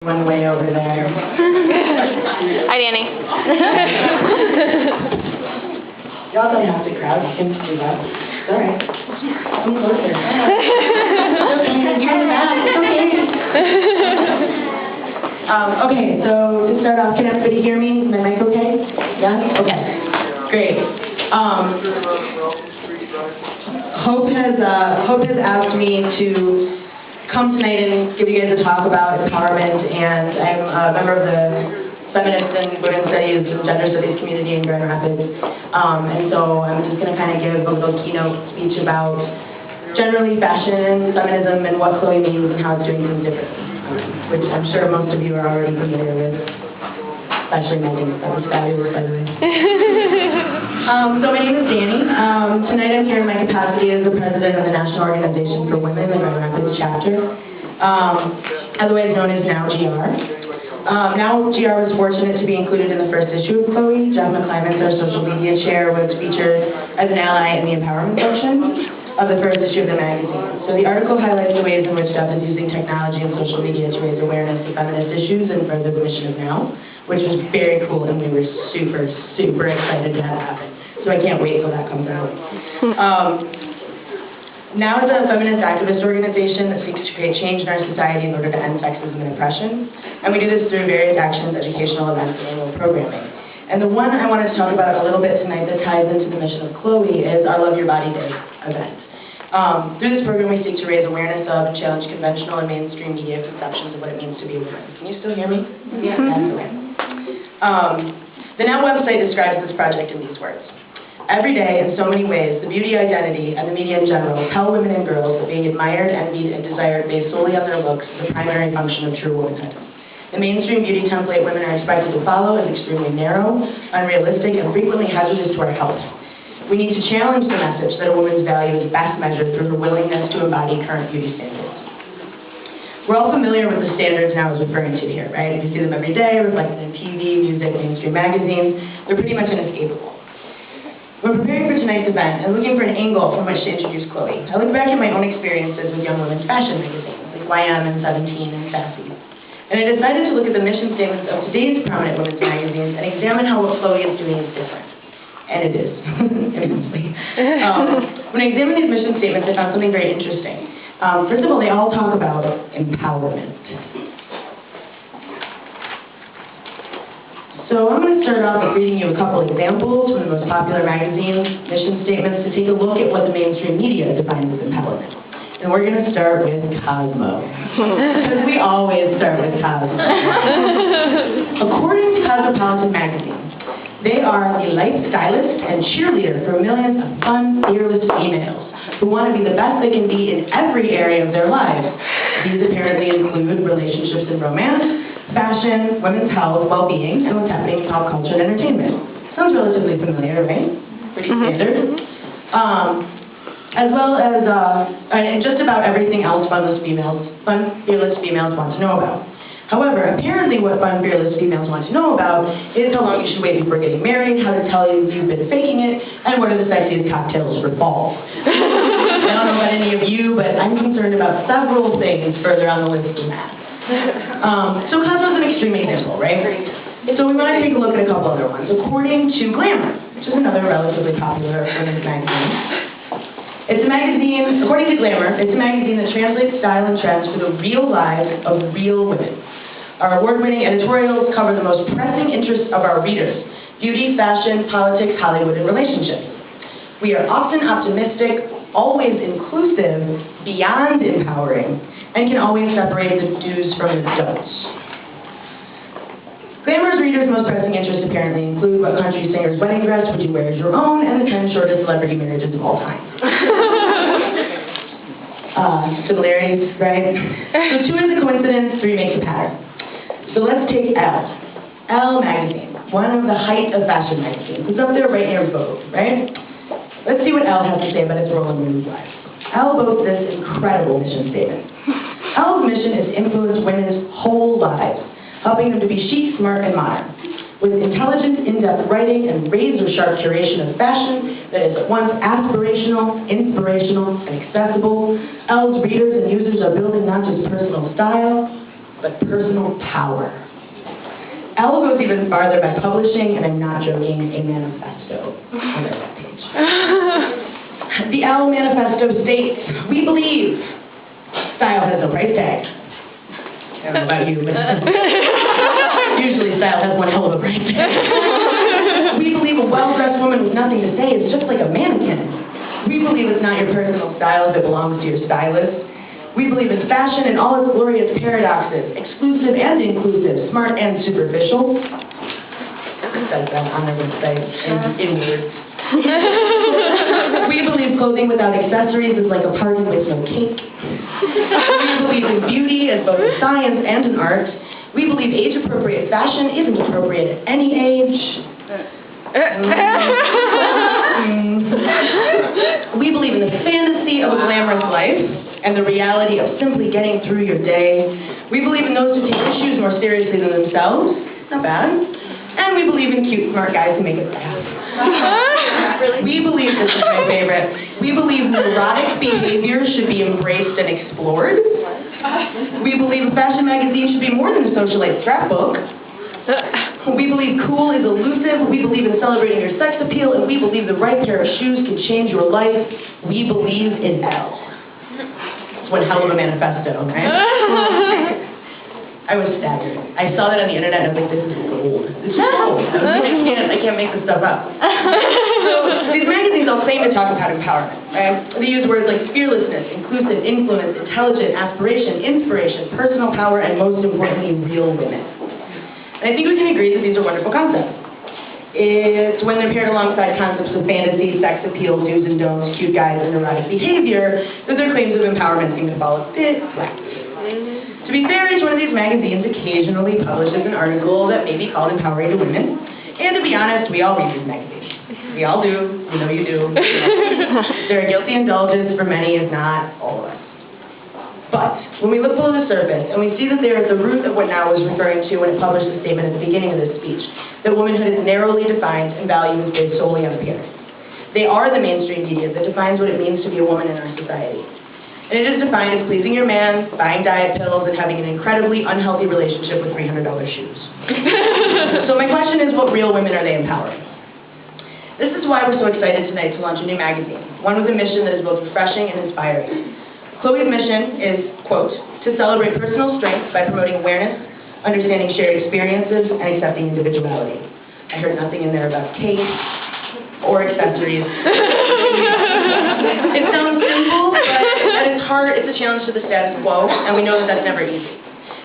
One way over there. Hi, Danny. Y'all don't have to crowd. You can do that. It's all right. Come closer. Okay, so to start off, can everybody hear me? Is my mic okay? Yeah? Okay. Great. Hope has asked me to come tonight and give you guys a talk about empowerment, and I'm a member of the Feminist and Women's Studies and Gender Studies community in Grand Rapids, and so I'm just going to kind of give a little keynote speech about generally fashion, feminism, and what CHLOE means and how it's doing things differently, which I'm sure most of you are already familiar with, especially Megan. That was fabulous, by the way. So my name is Danny. Tonight I'm here in my capacity as the president of the National Organization for Women, the Grand Rapids chapter, otherwise known as NOWGR. NOWGR was fortunate to be included in the first issue of CHLOE. Jeff McClymonds, our social media chair, was featured as an ally in the empowerment section of the first issue of the magazine. So the article highlights the ways in which Jeff is using technology and social media to raise awareness of feminist issues and further the mission of NOW, which was very cool, and we were super, super excited to have it happen. So I can't wait till that comes out. NOW is a feminist activist organization that seeks to create change in our society in order to end sexism and oppression. And we do this through various actions, educational events, and annual programming. And the one I wanted to talk about a little bit tonight that ties into the mission of CHLOE is our Love Your Body Day event. Through this program, we seek to raise awareness of and challenge conventional and mainstream media conceptions of what it means to be a woman. Can you still hear me? Yeah. The NOW website describes this project in these words. Every day, in so many ways, the beauty identity and the media in general tell women and girls that being admired, envied, and desired based solely on their looks is the primary function of true womanhood. The mainstream beauty template women are expected to follow is extremely narrow, unrealistic, and frequently hazardous to our health. We need to challenge the message that a woman's value is best measured through her willingness to embody current beauty standards. We're all familiar with the standards NOW is referring to here, right? You see them every day, reflected in TV, music, mainstream magazines. They're pretty much inescapable. When preparing for tonight's event and looking for an angle from which to introduce CHLOE, I looked back at my own experiences with young women's fashion magazines, like YM and 17 and Sassy. And I decided to look at the mission statements of today's prominent women's magazines and examine how what CHLOE is doing is different. And it is, immensely. When I examined these mission statements, I found something very interesting. First of all, they all talk about empowerment. So I'm going to start off with reading you a couple examples from the most popular magazine mission statements to take a look at what the mainstream media defines as empowerment. And we're going to start with Cosmo. Because we always start with Cosmo. According to Cosmopolitan magazine, they are the lifestylist and cheerleader for millions of fun, fearless females who want to be the best they can be in every area of their lives. These apparently include relationships and romance, fashion, women's health, well-being, and what's happening in pop culture and entertainment. Sounds relatively familiar, right? Pretty standard. As well as and just about everything else fun, fearless females want to know about. However, apparently what fun, fearless females want to know about is how long you should wait before getting married, how to tell you've been faking it, and what are the sexiest cocktails for fall. I don't know about any of you, but I'm concerned about several things further on the list than that. So Cosmo's an extreme example, right? So we want to take a look at a couple other ones. According to Glamour, which is another relatively popular women's magazine, it's a magazine, according to Glamour, it's a magazine that translates style and trends for the real lives of real women. Our award-winning editorials cover the most pressing interests of our readers: beauty, fashion, politics, Hollywood, and relationships. We are often optimistic, always inclusive, beyond empowering, and can always separate the do's from the don'ts. Glamour's readers' most pressing interests apparently include what country singer's wedding dress would you wear as your own, and the 10 shortest celebrity marriages of all time. Similarities, right? So 2 is a coincidence, 3 makes a pattern. So let's take Elle. Elle magazine, one of the height of fashion magazines. It's up there right near Vogue, right? Let's see what Elle has to say about its role in women's lives. Elle boasts this incredible mission statement. Elle's mission is to influence women's whole lives, helping them to be chic, smart, and modern. With intelligent, in-depth writing and razor-sharp curation of fashion that is at once aspirational, inspirational, and accessible, Elle's readers and users are building not just personal style, but personal power. L goes even farther by publishing, and I'm not joking, a manifesto on their webpage. The L manifesto states, we believe style has no price tag. I don't know about you, but usually style has one hell of a price tag. We believe a well-dressed woman with nothing to say is just like a mannequin. We believe it's not your personal style if it belongs to your stylist. We believe in fashion and all its glorious paradoxes, exclusive and inclusive, smart and superficial. It says that on their website in words. We believe clothing without accessories is like a party with no cake. We believe in beauty as both a science and an art. We believe age-appropriate fashion isn't appropriate at any age. We believe in the fantasy of a glamorous life and the reality of simply getting through your day. We believe in those who take issues more seriously than themselves. Not bad. And we believe in cute, smart guys who make us laugh. We believe, this is my favorite, we believe neurotic behavior should be embraced and explored. We believe a fashion magazine should be more than a socialite scrapbook. We believe cool is elusive. We believe in celebrating your sex appeal, and we believe the right pair of shoes can change your life. We believe in L. It's one hell of a manifesto, right? I was staggered. I saw that on the internet and I was like, this is gold. This is gold. I can't make this stuff up. So these magazines all claim to talk about empowerment, right? They use words like fearlessness, inclusive, influence, intelligent, aspiration, inspiration, personal power, and most importantly, real women. And I think we can agree that these are wonderful concepts. It's when they're paired alongside concepts of fantasy, sex appeal, do's and don'ts, cute guys, and neurotic behavior, that their claims of empowerment seem to fall a bit flat. To be fair, each one of these magazines occasionally publishes an article that may be called Empowering to Women. And to be honest, we all read these magazines. We all do. You know you do. They're a guilty indulgence for many, if not all of us. But when we look below the surface and we see that they're at the root of what Now was referring to when it published the statement at the beginning of this speech, that womanhood is narrowly defined and value is based solely on appearance. They are the mainstream media that defines what it means to be a woman in our society. And it is defined as pleasing your man, buying diet pills, and having an incredibly unhealthy relationship with $300 shoes. So my question is, what real women are they empowering? This is why we're so excited tonight to launch a new magazine, one with a mission that is both refreshing and inspiring. KHLOE's mission is, quote, to celebrate personal strength by promoting awareness, understanding shared experiences, and accepting individuality. I heard nothing in there about cake or accessories. It sounds simple, but at its heart, it's a challenge to the status quo, and we know that that's never easy.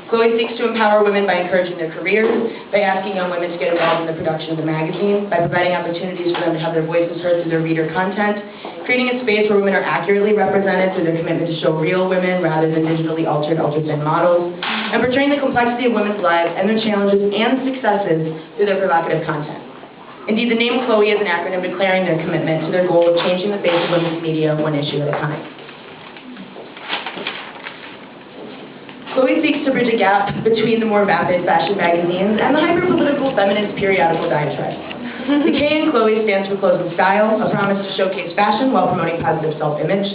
KHLOE seeks to empower women by encouraging their careers, by asking young women to get involved in the production of the magazine, by providing opportunities for them to have their voices heard through their reader content, creating a space where women are accurately represented through their commitment to show real women rather than digitally altered ultra-thin models, and portraying the complexity of women's lives and their challenges and successes through their provocative content. Indeed, the name KHLOE is an acronym declaring their commitment to their goal of changing the face of women's media one issue at a time. KHLOE seeks to bridge a gap between the more vapid fashion magazines and the hyper-political feminist periodical diatribes. The K in KHLOE stands for Clothes and Style, a promise to showcase fashion while promoting positive self-image.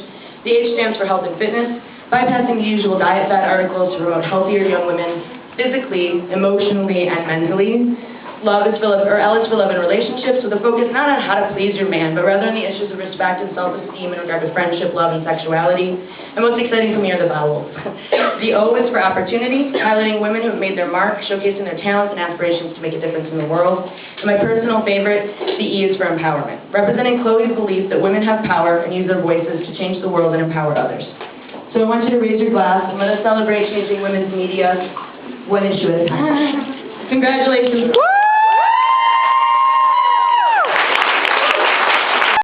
The H stands for Health and Fitness, bypassing the usual diet-fad articles to promote healthier young women physically, emotionally, and mentally. L is for love and relationships, with a focus not on how to please your man, but rather on the issues of respect and self-esteem in regard to friendship, love, and sexuality. And most exciting for me are the vowels. The O is for opportunity, highlighting women who have made their mark, showcasing their talents and aspirations to make a difference in the world. And my personal favorite, the E is for empowerment, representing KHLOE's belief that women have power and use their voices to change the world and empower others. So I want you to raise your glass and let us celebrate changing women's media one issue at a time. Congratulations.